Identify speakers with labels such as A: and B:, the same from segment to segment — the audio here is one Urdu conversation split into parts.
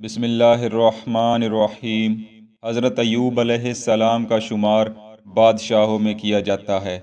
A: بسم اللہ الرحمن الرحیم۔ حضرت ایوب علیہ السلام کا شمار بادشاہوں میں کیا جاتا ہے۔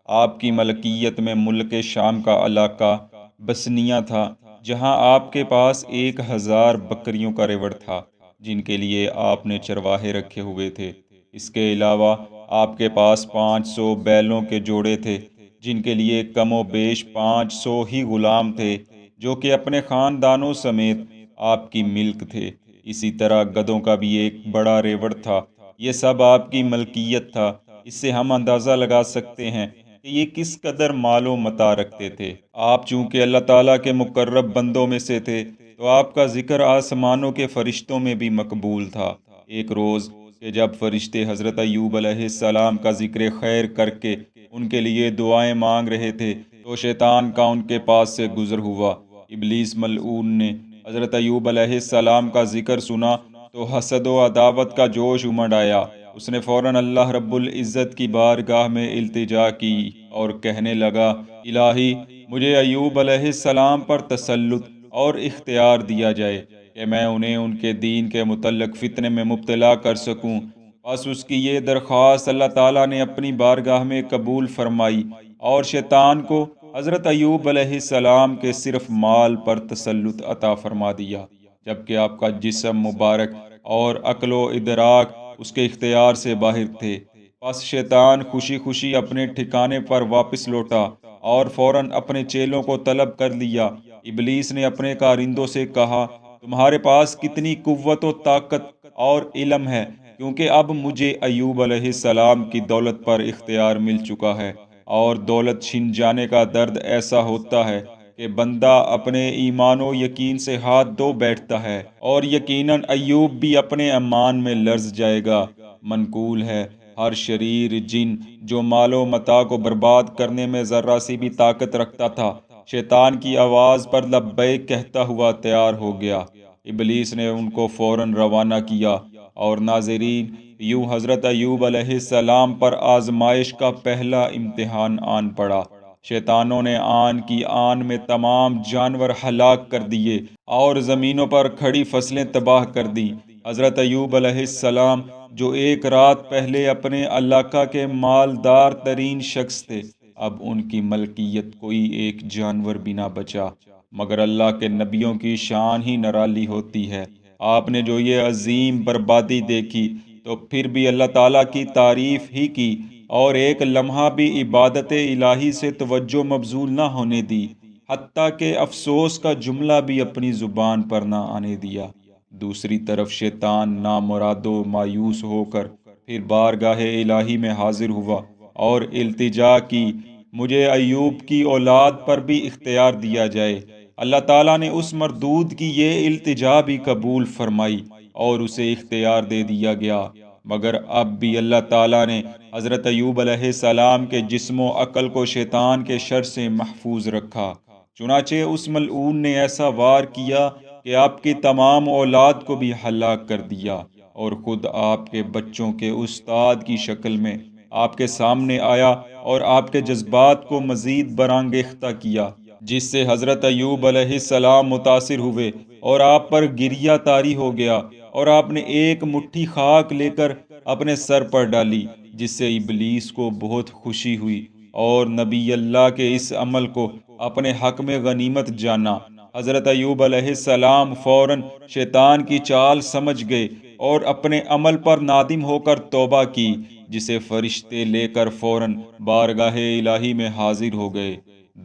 A: آپ کی ملکیت میں ملک شام کا علاقہ بسنیہ تھا، جہاں آپ کے پاس 1000 بکریوں کا ریوڑ تھا، جن کے لیے آپ نے چرواہے رکھے ہوئے تھے۔ اس کے علاوہ آپ کے پاس 500 بیلوں کے جوڑے تھے، جن کے لیے کم و بیش 500 ہی غلام تھے، جو کہ اپنے خاندانوں سمیت آپ کی ملک تھے۔ اسی طرح گدھوں کا بھی ایک بڑا ریوڑ تھا۔ یہ سب آپ کی ملکیت تھا۔ اس سے ہم اندازہ لگا سکتے ہیں کہ یہ کس قدر مال و متاع رکھتے تھے۔ آپ چونکہ اللہ تعالیٰ کے مقرب بندوں میں سے تھے، تو آپ کا ذکر آسمانوں کے فرشتوں میں بھی مقبول تھا۔ ایک روز کہ جب فرشتے حضرت ایوب علیہ السلام کا ذکر خیر کر کے ان کے لیے دعائیں مانگ رہے تھے، تو شیطان کا ان کے پاس سے گزر ہوا۔ ابلیس ملعون نے حضرت ایوب علیہ السلام کا ذکر سنا تو حسد و عداوت کا جوش امڑ آیا۔ اس نے فوراً اللہ رب العزت کی بارگاہ میں التجا کی اور کہنے لگا، الہی مجھے ایوب علیہ السلام پر تسلط اور اختیار دیا جائے کہ میں انہیں ان کے دین کے متعلق فتنے میں مبتلا کر سکوں۔ بس اس کی یہ درخواست اللہ تعالیٰ نے اپنی بارگاہ میں قبول فرمائی، اور شیطان کو حضرت ایوب علیہ السلام کے صرف مال پر تسلط عطا فرما دیا، جبکہ آپ کا جسم مبارک اور عقل و ادراک اس کے اختیار سے باہر تھے۔ پس شیطان خوشی خوشی اپنے ٹھکانے پر واپس لوٹا اور فوراً اپنے چیلوں کو طلب کر لیا۔ ابلیس نے اپنے کارندوں سے کہا، تمہارے پاس کتنی قوت و طاقت اور علم ہے، کیونکہ اب مجھے ایوب علیہ السلام کی دولت پر اختیار مل چکا ہے، اور دولت چھن جانے کا درد ایسا ہوتا ہے کہ بندہ اپنے ایمان و یقین سے ہاتھ دھو بیٹھتا ہے، اور یقیناً ایوب بھی اپنے ایمان میں لرز جائے گا۔ منقول ہے، ہر شریر جن جو مال و متاع کو برباد کرنے میں ذرہ سی بھی طاقت رکھتا تھا، شیطان کی آواز پر لبیک کہتا ہوا تیار ہو گیا۔ ابلیس نے ان کو فوراً روانہ کیا، اور ناظرین، یوں حضرت ایوب علیہ السلام پر آزمائش کا پہلا امتحان آن پڑا۔ شیطانوں نے آن کی آن میں تمام جانور ہلاک کر دیے اور زمینوں پر کھڑی فصلیں تباہ کر دیں۔ حضرت ایوب علیہ السلام جو ایک رات پہلے اپنے علاقہ کے مالدار ترین شخص تھے، اب ان کی ملکیت کوئی ایک جانور بھی نہ بچا۔ مگر اللہ کے نبیوں کی شان ہی نرالی ہوتی ہے۔ آپ نے جو یہ عظیم بربادی دیکھی تو پھر بھی اللہ تعالیٰ کی تعریف ہی کی، اور ایک لمحہ بھی عبادت الہی سے توجہ مبذول نہ ہونے دی، حتیٰ کہ افسوس کا جملہ بھی اپنی زبان پر نہ آنے دیا۔ دوسری طرف شیطان نامراد و مایوس ہو کر پھر بارگاہ الہی میں حاضر ہوا اور التجا کی، مجھے ایوب کی اولاد پر بھی اختیار دیا جائے۔ اللہ تعالیٰ نے اس مردود کی یہ التجا بھی قبول فرمائی اور اسے اختیار دے دیا گیا۔ مگر اب بھی اللہ تعالیٰ نے حضرت ایوب علیہ السلام کے جسم و عقل کو شیطان کے شر سے محفوظ رکھا۔ چنانچہ اس ملعون نے ایسا وار کیا کہ آپ کی تمام اولاد کو بھی ہلاک کر دیا، اور خود آپ کے بچوں کے استاد کی شکل میں آپ کے سامنے آیا اور آپ کے جذبات کو مزید برانگیختہ کیا، جس سے حضرت ایوب علیہ السلام متاثر ہوئے اور آپ پر گریہ طاری ہو گیا، اور آپ نے ایک مٹھی خاک لے کر اپنے سر پر ڈالی، جس سے ابلیس کو بہت خوشی ہوئی، اور نبی اللہ کے اس عمل کو اپنے حق میں غنیمت جانا۔ حضرت ایوب علیہ السلام فوراً شیطان کی چال سمجھ گئے اور اپنے عمل پر نادم ہو کر توبہ کی، جسے فرشتے لے کر فوراً بارگاہ الہی میں حاضر ہو گئے۔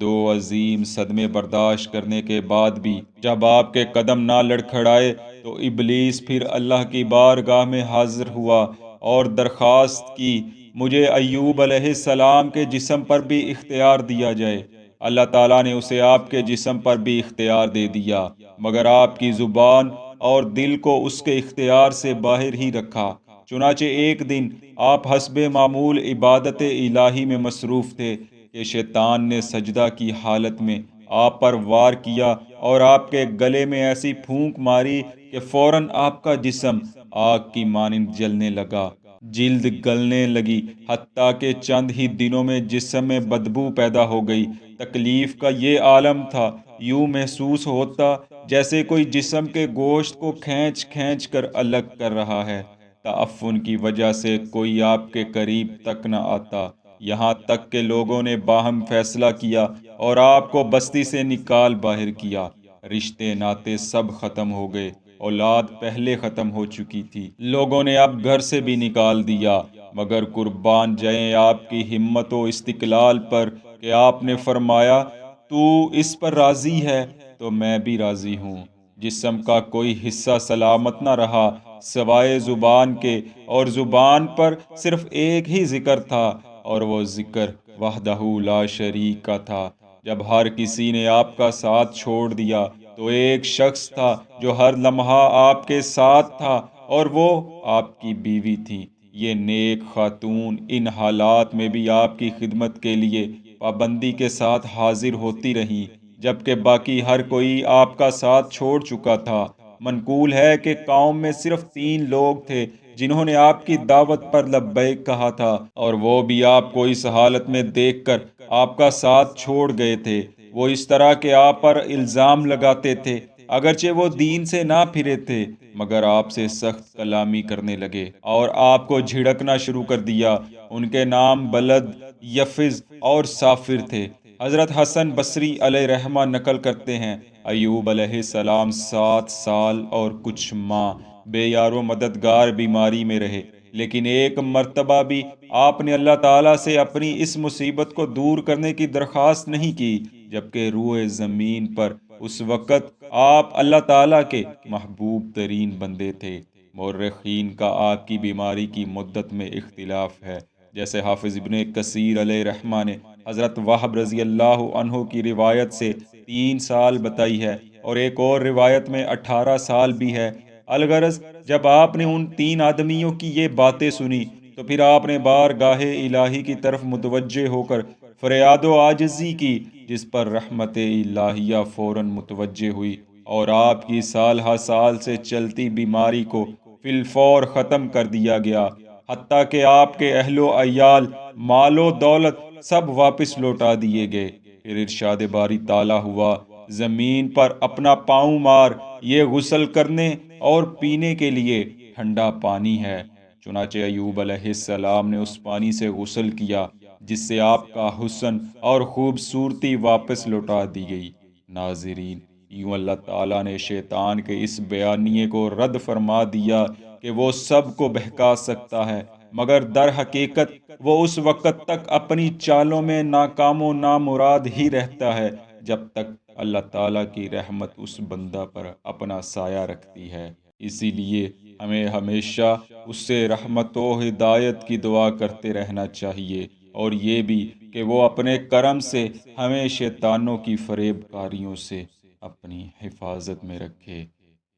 A: دو عظیم صدمے برداشت کرنے کے بعد بھی جب آپ کے قدم نہ لڑکھڑائے، تو ابلیس پھر اللہ کی بارگاہ میں حاضر ہوا اور درخواست کی، مجھے ایوب علیہ السلام کے جسم پر بھی اختیار دیا جائے۔ اللہ تعالیٰ نے اسے آپ کے جسم پر بھی اختیار دے دیا، مگر آپ کی زبان اور دل کو اس کے اختیار سے باہر ہی رکھا۔ چنانچہ ایک دن آپ حسب معمول عبادت الہی میں مصروف تھے کہ شیطان نے سجدہ کی حالت میں آپ پر وار کیا اور آپ کے گلے میں ایسی پھونک ماری کہ فوراً آپ کا جسم آگ کی مانند جلنے لگا، جلد گلنے لگی، حتیٰ کہ چند ہی دنوں میں جسم میں بدبو پیدا ہو گئی۔ تکلیف کا یہ عالم تھا یوں محسوس ہوتا جیسے کوئی جسم کے گوشت کو کھینچ کھینچ کر الگ کر رہا ہے۔ تعفن کی وجہ سے کوئی آپ کے قریب تک نہ آتا، یہاں تک کہ لوگوں نے باہم فیصلہ کیا اور آپ کو بستی سے نکال باہر کیا۔ رشتے ناتے سب ختم ہو گئے، اولاد پہلے ختم ہو چکی تھی، لوگوں نے اب گھر سے بھی نکال دیا، مگر قربان جائیں آپ کی ہمت و استقلال پر کہ آپ نے فرمایا تو اس پر راضی ہے تو میں بھی راضی ہوں۔ جسم کا کوئی حصہ سلامت نہ رہا سوائے زبان کے، اور زبان پر صرف ایک ہی ذکر تھا، اور وہ ذکر وحدہ لا شریک کا تھا۔ جب ہر کسی نے آپ کا ساتھ چھوڑ دیا تو ایک شخص تھا جو ہر لمحہ آپ کے ساتھ تھا، اور وہ آپ کی بیوی تھی۔ یہ نیک خاتون ان حالات میں بھی آپ کی خدمت کے لیے پابندی کے ساتھ حاضر ہوتی رہیں، جبکہ باقی ہر کوئی آپ کا ساتھ چھوڑ چکا تھا۔ منقول ہے کہ قوم میں صرف 3 لوگ تھے جنہوں نے آپ کی دعوت پر لبیک کہا تھا، اور وہ بھی آپ کو اس حالت میں دیکھ کر آپ کا ساتھ چھوڑ گئے تھے۔ وہ اس طرح کے آپ پر الزام لگاتے تھے، اگرچہ وہ دین سے نہ پھرے تھے، مگر آپ سے سخت کلامی کرنے لگے اور آپ کو جھڑکنا شروع کر دیا۔ ان کے نام بلد، یفز اور سافر تھے۔ حضرت حسن بصری علیہ رحمہ نقل کرتے ہیں، ایوب علیہ السلام 7 سال اور کچھ ماہ بے یار و مددگار بیماری میں رہے، لیکن ایک مرتبہ بھی آپ نے اللہ تعالیٰ سے اپنی اس مصیبت کو دور کرنے کی درخواست نہیں کی، جبکہ روئے زمین پر اس وقت آپ اللہ تعالیٰ کے محبوب ترین بندے تھے۔ مورخین کا آپ کی بیماری کی مدت میں اختلاف ہے، جیسے حافظ ابن کثیر علیہ رحمہ نے حضرت وہب رضی اللہ عنہ کی روایت سے 3 سال بتائی ہے، اور ایک اور روایت میں 18 سال بھی ہے۔ الغرض جب آپ نے ان 3 آدمیوں کی یہ باتیں سنی تو پھر آپ نے بارگاہ الہی کی طرف متوجہ ہو کر فریاد و عاجزی کی، جس پر رحمت الہیہ فوراً متوجہ ہوئی، اور آپ کی سال ہر سال سے چلتی بیماری کو فی الفور ختم کر دیا گیا، حتیٰ کہ آپ کے اہل و عیال، مال و دولت سب واپس لوٹا دیے گئے۔ پھر ارشاد باری تعالیٰ ہوا، زمین پر اپنا پاؤں مار، یہ غسل کرنے اور پینے کے لیے ٹھنڈا پانی ہے۔ چنانچہ ایوب علیہ السلام نے اس پانی سے غسل کیا، جس سے آپ کا حسن اور خوبصورتی واپس لوٹا دی گئی۔ ناظرین، یوں اللہ تعالیٰ نے شیطان کے اس بیانیے کو رد فرما دیا کہ وہ سب کو بہکا سکتا ہے، مگر در حقیقت وہ اس وقت تک اپنی چالوں میں ناکام و نامراد ہی رہتا ہے جب تک اللہ تعالیٰ کی رحمت اس بندہ پر اپنا سایہ رکھتی ہے۔ اسی لیے ہمیں ہمیشہ اس سے رحمت و ہدایت کی دعا کرتے رہنا چاہیے، اور یہ بھی کہ وہ اپنے کرم سے ہمیں شیطانوں کی فریب کاریوں سے اپنی حفاظت میں رکھے۔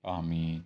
A: آمین۔